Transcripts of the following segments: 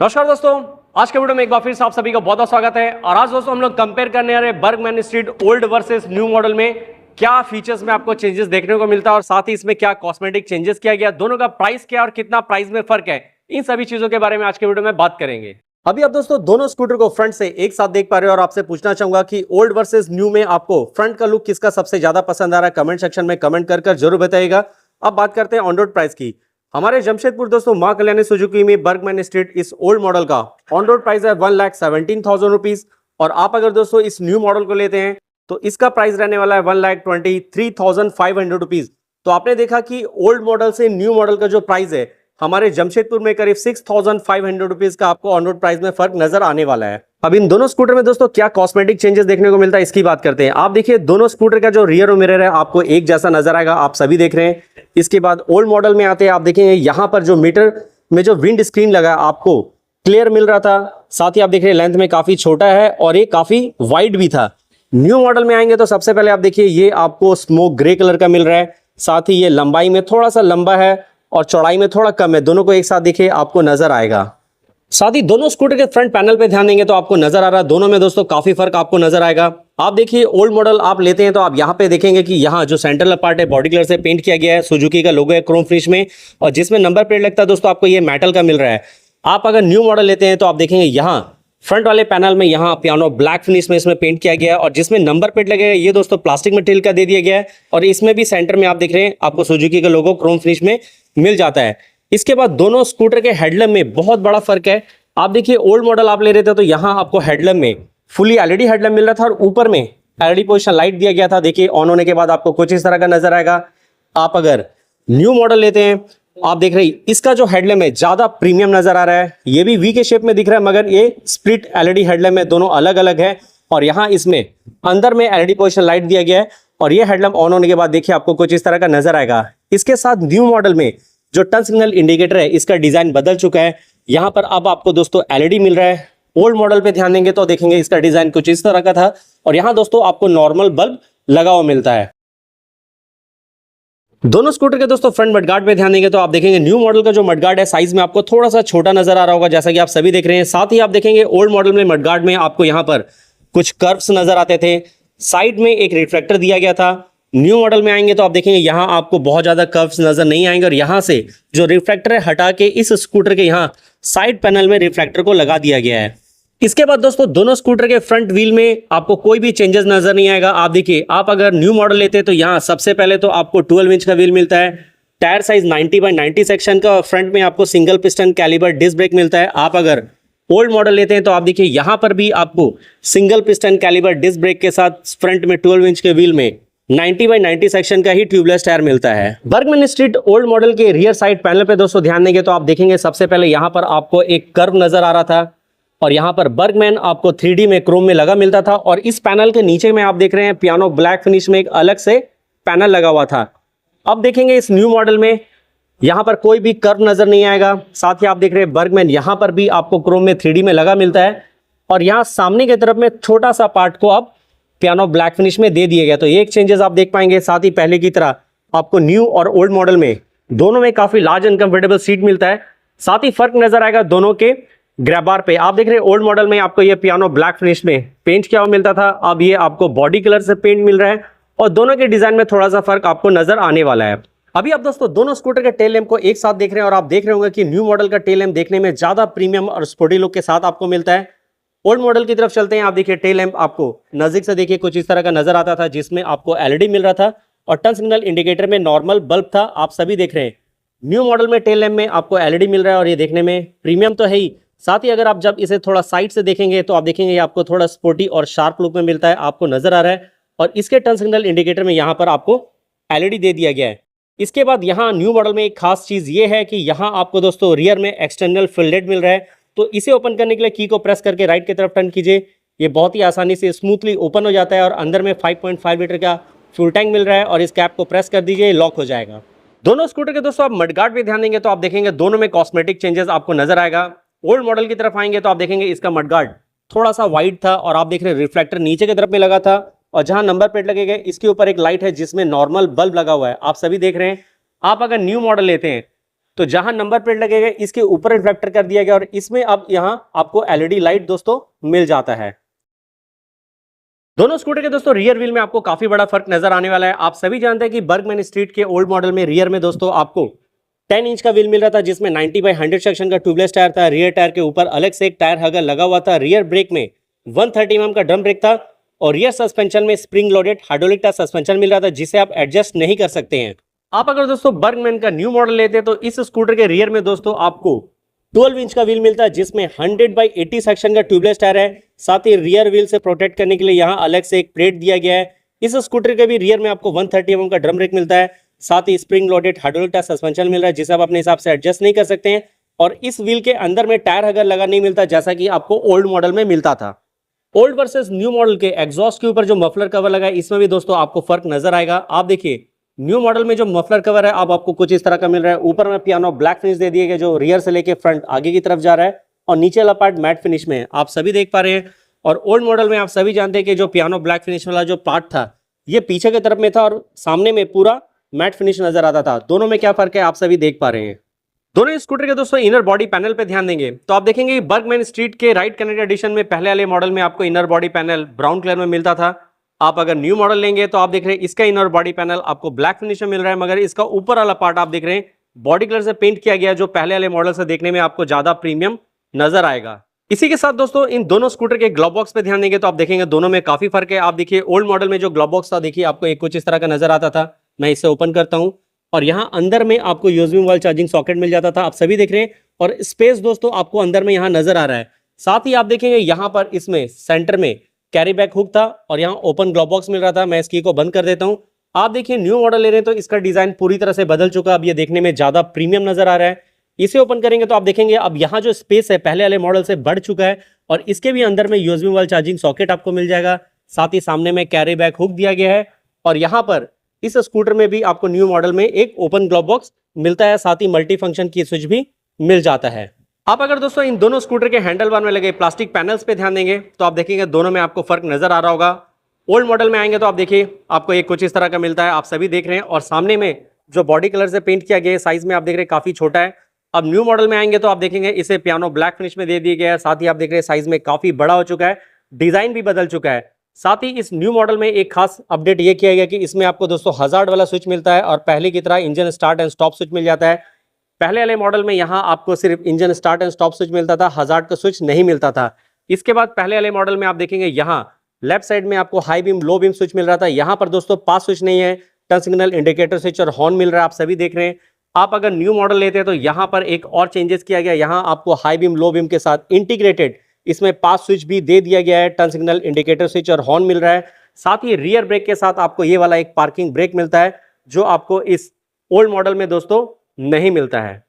नमस्कार दोस्तों, आज के वीडियो में एक बार फिर से आप सभी का बहुत बहुत स्वागत है। और आज दोस्तों हम लोग कंपेयर करने आ रहे हैं Burgman street old versus new model में क्या फीचर्स में आपको चेंजेस देखने को मिलता है और साथ ही इसमें क्या कॉस्मेटिक चेंजेस किया गया, दोनों का प्राइस क्या और कितना प्राइस में फर्क है, इन सभी चीजों के बारे में आज के वीडियो में बात करेंगे। अभी आप दोस्तों दोनों स्कूटर को फ्रंट से एक साथ देख पा रहे हो और आपसे पूछना चाहूंगा कि ओल्ड वर्सेस न्यू में आपको फ्रंट का लुक किसका सबसे ज्यादा पसंद आ रहा है, कमेंट सेक्शन में कमेंट कर जरूर बताइएगा। अब बात करते हैं ऑन रोड प्राइस की। हमारे जमशेदपुर दोस्तों मां कल्याणी सुजुकी में बर्गमैन स्ट्रीट इस ओल्ड मॉडल का ऑन रोड प्राइस है 1,17,000 रुपीज। और आप अगर दोस्तों इस न्यू मॉडल को लेते हैं तो इसका प्राइस रहने वाला है 1,23,500 रुपीज। तो आपने देखा कि ओल्ड मॉडल से न्यू मॉडल का जो प्राइस है हमारे जमशेदपुर में करीब 6,500 रुपीज का आपको ऑन रोड प्राइस में फर्क नजर आने वाला है। अब इन दोनों स्कूटर में दोस्तों क्या कॉस्मेटिक चेंजेस देखने को मिलता है इसकी बात करते हैं। आप देखिए दोनों स्कूटर का जो रियर मिरर है आपको एक जैसा नजर आएगा, आप सभी देख रहे हैं। इसके बाद ओल्ड मॉडल में आते हैं, आप देखेंगे यहाँ पर जो मीटर में जो विंड स्क्रीन लगा है आपको क्लियर मिल रहा था, साथ ही आप देख रहे हैं लेंथ में काफी छोटा है और ये काफी वाइड भी था। न्यू मॉडल में आएंगे तो सबसे पहले आप देखिए ये आपको स्मोक ग्रे कलर का मिल रहा है, साथ ही ये लंबाई में थोड़ा सा लंबा है और चौड़ाई में थोड़ा कम है। दोनों को एक साथ देखिए आपको नजर आएगा। साथ ही दोनों स्कूटर के फ्रंट पैनल पे ध्यान देंगे तो आपको नजर आ रहा है दोनों में दोस्तों काफी फर्क आपको नजर आएगा। आप देखिए ओल्ड मॉडल आप लेते हैं तो आप यहाँ पे देखेंगे कि यहाँ जो सेंट्रल पार्ट है बॉडी कलर से पेंट किया गया है, सुजुकी का लोगो है क्रोम फिनिश में, और जिसमें नंबर प्लेट लगता है दोस्तों आपको ये मेटल का मिल रहा है। आप अगर न्यू मॉडल लेते हैं तो आप देखेंगे यहाँ फ्रंट वाले पैनल में यहाँ पियानो ब्लैक फिनिश में इसमें पेंट किया गया है और जिसमें नंबर प्लेट लगेगा ये दोस्तों प्लास्टिक मटेरियल का दे दिया गया है। और इसमें भी सेंटर में आप देख रहे हैं आपको सुजुकी का लोगो क्रोम फिनिश में मिल जाता है। इसके बाद दोनों स्कूटर के हेडलैम्प में बहुत बड़ा फर्क है। आप देखिए ओल्ड मॉडल आप ले रहे थे तो यहाँ आपको हेडलैम्प में फुली एलईडी हेडलैम्प मिल रहा था और ऊपर में एलईडी पोजिशन लाइट दिया गया था। देखिए ऑन होने के बाद आपको कुछ इस तरह का नजर आएगा। आप अगर न्यू मॉडल लेते हैं आप देख रहे हैं इसका जो हेडलैम्प है ज्यादा प्रीमियम नजर आ रहा है। ये भी वी के शेप में दिख रहा है मगर ये स्प्लिट एलईडी हेडलैम्प है, दोनों अलग अलग है। और यहाँ इसमें अंदर में एलईडी पोजिशन लाइट दिया गया है और ये हेडलैम्प ऑन होने के बाद देखिए आपको कुछ इस तरह का नजर आएगा। इसके साथ न्यू मॉडल में जो टर्न सिग्नल इंडिकेटर है इसका डिजाइन बदल चुका है। यहाँ पर अब आपको दोस्तों एलईडी मिल रहा है। ओल्ड मॉडल पे ध्यान देंगे तो देखेंगे इसका डिजाइन कुछ इस तरह का था और यहाँ दोस्तों आपको नॉर्मल बल्ब लगा हुआ मिलता है। दोनों स्कूटर के दोस्तों फ्रंट मडगार्ड पे ध्यान देंगे तो आप देखेंगे न्यू मॉडल का जो मडगार्ड है साइज में आपको थोड़ा सा छोटा नजर आ रहा होगा, जैसा कि आप सभी देख रहे हैं। साथ ही आप देखेंगे ओल्ड मॉडल में मडगार्ड में आपको यहाँ पर कुछ कर्व्स नजर आते थे, साइड में एक रिफ्लेक्टर दिया गया था। न्यू मॉडल में आएंगे तो आप देखेंगे यहाँ आपको बहुत ज्यादा कर्व्स नजर नहीं आएंगे और यहाँ से जो रिफ्लेक्टर है हटा के इस स्कूटर के यहाँ साइड पैनल में रिफ्लेक्टर को लगा दिया गया है। इसके बाद दोस्तों दोनों स्कूटर के फ्रंट व्हील में आपको कोई भी चेंजेस नजर नहीं आएगा। आप देखिए आप अगर न्यू मॉडल लेते हैं तो यहाँ सबसे पहले तो आपको 12 इंच का व्हील मिलता है, टायर साइज 90/90 सेक्शन का और फ्रंट में आपको single piston calliper disc brake मिलता है। आप अगर ओल्ड मॉडल लेते हैं तो आप देखिए यहाँ पर भी आपको single piston calliper disc brake के साथ फ्रंट में 12 इंच के व्हील में 90/90 सेक्शन का ही ट्यूबलेस टायर मिलता है। बर्गमैन स्ट्रीट ओल्ड मॉडल के रियर साइड पैनल पे दोस्तों ध्यान देंगे तो आप देखेंगे सबसे पहले यहाँ पर आपको एक कर्व नजर आ रहा था और यहाँ पर बर्गमैन आपको 3D में क्रोम में लगा मिलता था और इस पैनल के नीचे में आप देख रहे हैं पियानो ब्लैक फिनिश में एक अलग से पैनल लगा हुआ था। अब देखेंगे इस न्यू मॉडल में यहाँ पर कोई भी कर्व नजर नहीं आएगा। साथ ही आप देख रहे हैं बर्गमैन यहाँ पर भी आपको क्रोम में 3D में लगा मिलता है और यहाँ सामने की तरफ में छोटा सा पार्ट को आप पियानो ब्लैक फिनिश में दे दिया गया। तो ये एक चेंजेस आप देख पाएंगे। साथ ही पहले की तरह आपको न्यू और ओल्ड मॉडल में दोनों में काफी लार्ज एंड कंफर्टेबल सीट मिलता है। साथ ही फर्क नजर आएगा दोनों के ग्रैब बार पे। आप देख रहे हैं ओल्ड मॉडल में आपको ये पियानो ब्लैक फिनिश में पेंट किया हुआ मिलता था, अब ये आपको बॉडी कलर से पेंट मिल रहा है और दोनों के डिजाइन में थोड़ा सा फर्क आपको नजर आने वाला है। अभी आप दोस्तों दोनों स्कूटर के टेल लैम्प को एक साथ देख रहे हैं और आप देख रहे होंगे कि न्यू मॉडल का टेल लैम्प देखने में ज्यादा प्रीमियम और स्पोर्टी लुक के साथ आपको मिलता है। ओल्ड मॉडल की तरफ चलते हैं। आप देखिए टेल लैम्प आपको नजदीक से देखिए कुछ इस तरह का नजर आता था जिसमें आपको एलईडी मिल रहा था और टर्न सिग्नल इंडिकेटर में नॉर्मल बल्ब था, आप सभी देख रहे हैं। न्यू मॉडल में टेल लैम्प में आपको एलईडी मिल रहा है और ये देखने में प्रीमियम तो है ही, साथ ही अगर आप जब इसे थोड़ा साइड से देखेंगे तो आप देखेंगे आपको थोड़ा स्पोर्टी और शार्प लुक में मिलता है, आपको नजर आ रहा है। और इसके टर्न सिग्नल इंडिकेटर में यहाँ पर आपको एलईडी दे दिया गया है। इसके बाद यहाँ न्यू मॉडल में एक खास चीज ये है कि यहाँ आपको दोस्तों रियर में एक्सटर्नल फिल्डेड मिल रहा है। तो इसे ओपन करने के लिए की को प्रेस करके राइट की तरफ टर्न कीजिए, ये बहुत ही आसानी से स्मूथली ओपन हो जाता है और अंदर में 5.5 लीटर का फ्यूल टैंक मिल रहा है और इस कैप को प्रेस कर दीजिए, लॉक हो जाएगा। दोनों स्कूटर के दोस्तों आप मडगार्ड पे ध्यान देंगे तो आप देखेंगे दोनों में कॉस्मेटिक चेंजेस आपको नजर आएगा। ओल्ड मॉडल की तरफ आएंगे तो आप देखेंगे इसका मडगार्ड थोड़ा सा वाइड था और आप देख रहे हैं रिफ्लेक्टर नीचे की तरफ में लगा था और जहां नंबर प्लेट लगेगा इसके ऊपर एक लाइट है जिसमें नॉर्मल बल्ब लगा हुआ है, आप सभी देख रहे हैं। आप अगर न्यू मॉडल लेते हैं तो जहां नंबर प्लेट लगेगा इसके ऊपर रिफ्लेक्टर कर दिया गया और इसमें अब यहां आपको एलईडी लाइट दोस्तों मिल जाता है। दोनों स्कूटर के दोस्तों रियर व्हील में आपको काफी बड़ा फर्क नजर आने वाला है। आप सभी जानते हैं कि बर्गमैन स्ट्रीट के ओल्ड मॉडल में रियर में दोस्तों आपको 10 इंच का व्हील मिल रहा था, जिसमें 90/100 सेक्शन का ट्यूबलेस टायर था। रियर टायर के ऊपर अलग से एक टायर हगर लगा हुआ था। रियर ब्रेक में 130 mm का ड्रम ब्रेक था और रियर सस्पेंशन में spring loaded hydraulic tyre suspension मिल रहा था, जिसे आप एडजस्ट नहीं कर सकते हैं। आप अगर दोस्तों बर्गमैन का न्यू मॉडल लेते हैं तो इस स्कूटर के रियर में दोस्तों आपको 12 इंच का व्हील मिलता है, जिसमें 100/80 सेक्शन का ट्यूबलेस टायर है। साथ ही रियर व्हील से प्रोटेक्ट करने के लिए यहां अलग से एक प्लेट दिया गया है। इस स्कूटर के भी रियर में आपको 130 mm का ड्रम ब्रेक मिलता है। साथ ही spring loaded hydraulic tyre suspension मिल रहा है, जिसे आप अपने हिसाब से एडजस्ट नहीं कर सकते हैं। और इस व्हील के अंदर में टायर अगर लगा नहीं मिलता, जैसा कि आपको ओल्ड मॉडल में मिलता था। ओल्ड वर्सेस न्यू मॉडल के एग्जॉस्ट के ऊपर जो मफलर कवर लगा है, इसमें भी दोस्तों आपको फर्क नजर आएगा। आप देखिए न्यू मॉडल में जो मफलर कवर है अब आपको कुछ इस तरह का मिल रहा है। ऊपर में पियानो ब्लैक फिनिश दे दिए गए जो रियर से लेके फ्रंट आगे की तरफ जा रहा है और नीचे वाला पार्ट मैट फिनिश में आप सभी देख पा रहे हैं। और ओल्ड मॉडल में आप सभी जानते हैं कि जो पियानो ब्लैक फिनिश वाला जो पार्ट था ये पीछे की तरफ में था और सामने में पूरा मैट फिनिश नजर आता था। दोनों में क्या फर्क है आप सभी देख पा रहे हैं। दोनों स्कूटर के दोस्तों इनर बॉडी पैनल पे ध्यान देंगे तो आप देखेंगे बर्गमैन स्ट्रीट के राइट कनेक्ट एडिशन में पहले वाले मॉडल में आपको inner body panel brown colour में मिलता था। आप अगर न्यू मॉडल लेंगे तो आप देख रहे हैं इसका इनर बॉडी पैनल आपको ब्लैक फिनिश में मिल रहा है, मगर इसका ऊपर वाला पार्ट आप देख रहे हैं बॉडी कलर से पेंट किया गया, जो पहले वाले मॉडल से देखने में आपको ज्यादा प्रीमियम नजर आएगा। इसी के साथ दोस्तों इन दोनों स्कूटर के ग्लोव बॉक्स पे ध्यान देंगे तो आप देखेंगे दोनों में काफी फर्क है। आप देखिए ओल्ड मॉडल में जो ग्लोव बॉक्स था देखिए आपको एक कुछ इस तरह का नजर आता था। मैं इसे ओपन करता हूं और यहाँ अंदर में आपको यूएसबी मोबाइल चार्जिंग सॉकेट मिल जाता था, आप सभी देख रहे हैं। और स्पेस दोस्तों आपको अंदर में यहाँ नजर आ रहा है। साथ ही आप देखेंगे यहाँ पर इसमें सेंटर में कैरी बैग हुक था और यहाँ ओपन ग्लोव बॉक्स मिल रहा था। मैं इस की को बंद कर देता हूँ। आप देखिए न्यू मॉडल ले रहे हैं तो इसका डिजाइन पूरी तरह से बदल चुका, अब ये देखने में ज्यादा प्रीमियम नजर आ रहा है। इसे ओपन करेंगे तो आप देखेंगे अब यहाँ जो स्पेस है पहले वाले मॉडल से बढ़ चुका है और इसके भी अंदर में यूएसबी मोबाइल चार्जिंग सॉकेट आपको मिल जाएगा। साथ ही सामने में कैरी बैग हुक दिया गया है और यहाँ पर इस स्कूटर में भी आपको न्यू मॉडल में एक ओपन ग्लोव बॉक्स मिलता है। साथ ही मल्टी फंक्शन की स्विच भी मिल जाता है। आप अगर दोस्तों इन दोनों स्कूटर के हैंडल बार में लगे प्लास्टिक पैनल्स पे ध्यान देंगे तो आप देखेंगे दोनों में आपको फर्क नजर आ रहा होगा। ओल्ड मॉडल में आएंगे तो आप देखिए आपको एक कुछ इस तरह का मिलता है, आप सभी देख रहे हैं। और सामने में जो बॉडी कलर से पेंट किया गया है साइज में आप देख रहे हैं काफी छोटा है। अब न्यू मॉडल में आएंगे तो आप देखेंगे इसे पियानो ब्लैक फिनिश में दे दिया गया है। साथ ही आप देख रहे हैं साइज में काफी बड़ा हो चुका है, डिजाइन भी बदल चुका है। साथ ही इस न्यू मॉडल में एक खास अपडेट ये किया गया कि इसमें आपको दोस्तों हजार्ड वाला स्विच मिलता है और पहले की तरह engine start and stop switch मिल जाता है। पहले वाले मॉडल में यहाँ आपको सिर्फ engine start and stop switch मिलता था, हजार्ड का स्विच नहीं मिलता था। इसके बाद पहले वाले मॉडल में आप देखेंगे यहाँ लेफ्ट साइड में आपको high beam low beam switch मिल रहा था। यहाँ पर दोस्तों पास स्विच नहीं है, टर्न सिग्नल इंडिकेटर स्विच और हॉर्न मिल रहा है, आप सभी देख रहे हैं। आप अगर न्यू मॉडल लेते हैं तो यहाँ पर एक और चेंजेस किया गया, यहाँ आपको हाई बीम लो बीम के साथ इंटीग्रेटेड इसमें पास स्विच भी दे दिया गया है, टर्न सिग्नल इंडिकेटर स्विच और हॉर्न मिल रहा है। साथ ही रियर ब्रेक के साथ आपको ये वाला एक पार्किंग ब्रेक मिलता है जो आपको इस ओल्ड मॉडल में दोस्तों नहीं मिलता है।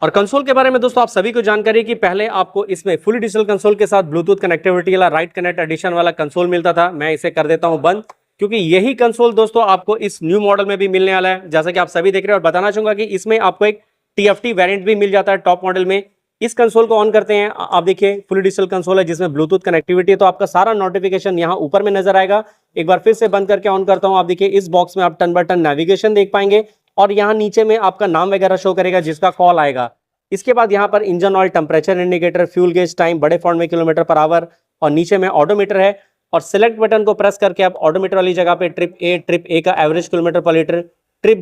और कंसोल के बारे में दोस्तों आप सभी को जानकारी है कि पहले आपको इसमें फुली डिजिटल कंसोल के साथ ब्लूटूथ कनेक्टिविटी वाला राइट कनेक्ट एडिशन वाला कंसोल मिलता था। मैं इसे कर देता हूं बंद, क्योंकि यही कंसोल दोस्तों आपको इस न्यू मॉडल में भी मिलने वाला है, जैसा कि आप सभी देख रहे हैं। और बताना चाहूंगा कि इसमें आपको एक TFT वेरिएंट भी मिल जाता है टॉप मॉडल में। इस कंसोल को ऑन करते हैं, आप देखिए फुली डिजिटल कंसोल है जिसमें ब्लूटूथ कनेक्टिविटी है, तो आपका सारा नोटिफिकेशन यहाँ ऊपर में नजर आएगा। एक बार फिर से बंद करके ऑन करता हूँ, आप देखिए इस बॉक्स में आप टर्न बाय टर्न नेविगेशन देख पाएंगे और यहाँ नीचे में आपका नाम वगैरह शो करेगा जिसका कॉल आएगा। इसके बाद यहाँ पर engine oil, temperature indicator, fuel gauge, time बड़े फॉन्ट में km/h और नीचे में ऑडोमीटर है। और सिलेक्ट बटन को प्रेस करके आप ऑडोमीटर वाली जगह पे ट्रिप ए का एवरेज km/l, ट्रिप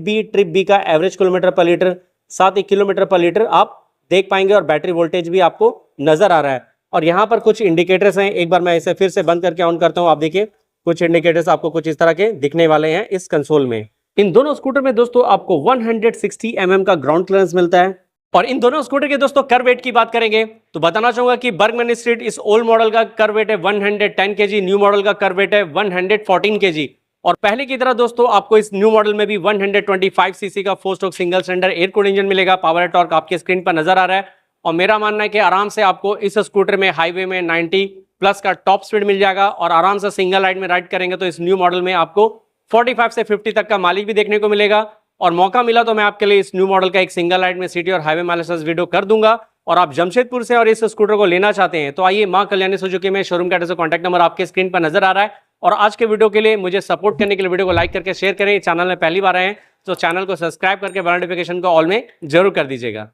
बी का एवरेज km/l, साथ ही km/l आप देख पाएंगे और बैटरी वोल्टेज भी आपको नजर आ रहा है। और यहाँ पर कुछ इंडिकेटर्स हैं, एक बार मैं इसे फिर से बंद करके ऑन करता हूँ, आप देखिए कुछ इंडिकेटर्स आपको कुछ इस तरह के दिखने वाले हैं इस कंसोल में। इन दोनों स्कूटर में दोस्तों आपको 160 mm का ग्राउंड क्लियरेंस मिलता है। और इन दोनों स्कूटर के दोस्तों कर वेट की बात करेंगे तो बताना चाहूंगा कि बर्गमैन स्ट्रीट इस ओल्ड मॉडल का कर वेट है 110 kg, न्यू मॉडल का कर वेट है 114 kg। और पहले की तरह दोस्तों आपको इस न्यू मॉडल में भी 125 सीसी का 4 stroke single cylinder air cooled engine मिलेगा। पावर टॉर्क आपके स्क्रीन पर नजर आ रहा है और मेरा मानना है कि आराम से आपको इस स्कूटर में हाईवे में 90+ का टॉप स्पीड मिल जाएगा और आराम से सिंगल लाइन में राइड करेंगे तो इस न्यू मॉडल में आपको 45 से 50 तक का माइलेज भी देखने को मिलेगा। और मौका मिला तो मैं आपके लिए इस न्यू मॉडल का एक सिंगल लाइट में सिटी और हाईवे माइलेज वीडियो कर दूंगा। और आप जमशेदपुर से और इस स्कूटर को लेना चाहते हैं तो आइए मां कल्याणी सुजुकी में शोरूम का एड्रेस, कॉन्टैक्ट नंबर आपके स्क्रीन पर नजर आ रहा है। और आज के वीडियो के लिए मुझे सपोर्ट करने के लिए वीडियो को लाइक करके शेयर करें। चैनल में पहली बार आए हैं तो चैनल को सब्सक्राइब करके बेल नोटिफिकेशन को ऑल में जरूर कर दीजिएगा।